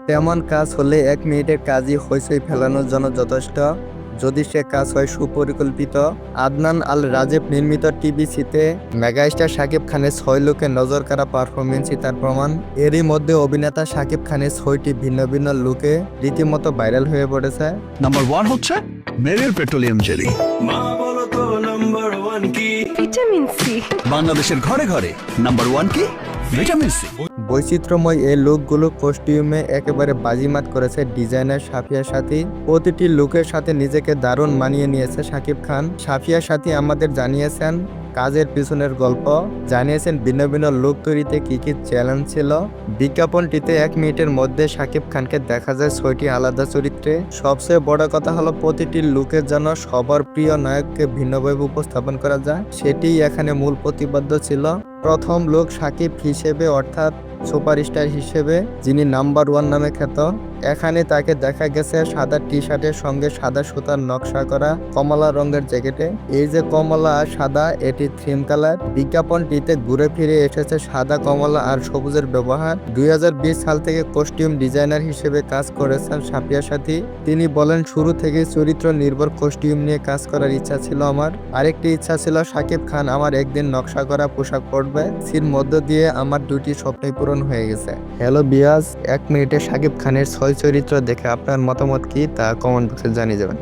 তেমন কাজ হলে 1 মিনিটের কাজই হইচই ফেলানোর জন্য যথেষ্ট, যদি সে কাজ হয় সুপরিকল্পিত। আদনান আল রাজেব নির্মিত টিভিসিতে মেগাস্টার শাকিব খানের 6 লুকে নজর কাড়া পারফরমেন্সই তার প্রমাণ। এরই মধ্যে অভিনেতা শাকিব খানের 6টি ভিন্ন ভিন্ন লুকে রীতিমতো ভাইরাল হয়ে পড়েছে। নাম্বার 1 হচ্ছে মেরিল পেট্রোলিয়াম জেলি। মা বলো তো নাম্বার 1 কি? Vitamin C. বাংলাদেশের ঘরে ঘরে নাম্বার 1 কি? Vitamin C. বৈচিত্র্যময় এই লুকগুলো কস্টিউমে একেবারে বাজিমাত করেছে ডিজাইনার সাফিয়া সাথী। প্রতিটি লুকের সাথে নিজেকে দারুণ মানিয়ে নিয়েছে শাকিব খান। সাফিয়া সাথী আমাদের জানিয়েছেন কাজের পিছনের গল্প, জানিয়েছেন ভিন্ন ভিন্ন লুক তৈরিতে কি কি চ্যালেঞ্জ ছিল। বিজ্ঞাপনটিতে 1 মিনিটের মধ্যে শাকিব খানকে দেখা যায় 6টি আলাদা চরিত্রে। সবচেয়ে বড় কথা হলো প্রতিটি লুকের জন্য সবার প্রিয় নায়ককে ভিন্নভাবে উপস্থাপন করা যায়, সেটিই এখানে মূল প্রতিপাদ্য ছিল। প্রথম লুক শাকিব হিসেবে, অর্থাৎ সুপারস্টার হিসেবে যিনি নাম্বার 1 নামে খ্যাত। এখানে তাকে দেখা গেছে সাদা টি শার্টের সঙ্গে সাদা সুতার নকশা করা কমলা রঙের জ্যাকেটে। এই যে কমলা আর সাদা, এটি থিম কালার। বিজ্ঞাপনটিতে ঘুরে ফিরে এসেছে সাদা, কমলা আর সবুজের ব্যবহার। 2020 সাল থেকে কস্টিউম ডিজাইনার হিসেবে কাজ করেছেন সাফিয়া সাথী। তিনি বলেন, শুরু থেকে চরিত্র নির্ভর কস্টিউম নিয়ে কাজ করার ইচ্ছা ছিল আমার। আরেকটি ইচ্ছা ছিল শাকিব খান আমার একদিন নকশা করা পোশাক পরবে। সির মধ্য দিয়ে আমার 2টি স্বপ্নই পূরণ হয়ে গেছে। হ্যালো বিয়াজ, 1 মিনিটে শাকিব খানের 6 চরিত্র দেখে আপনার মতামত কি তা কমেন্ট বক্সে জানিয়ে যাবেন।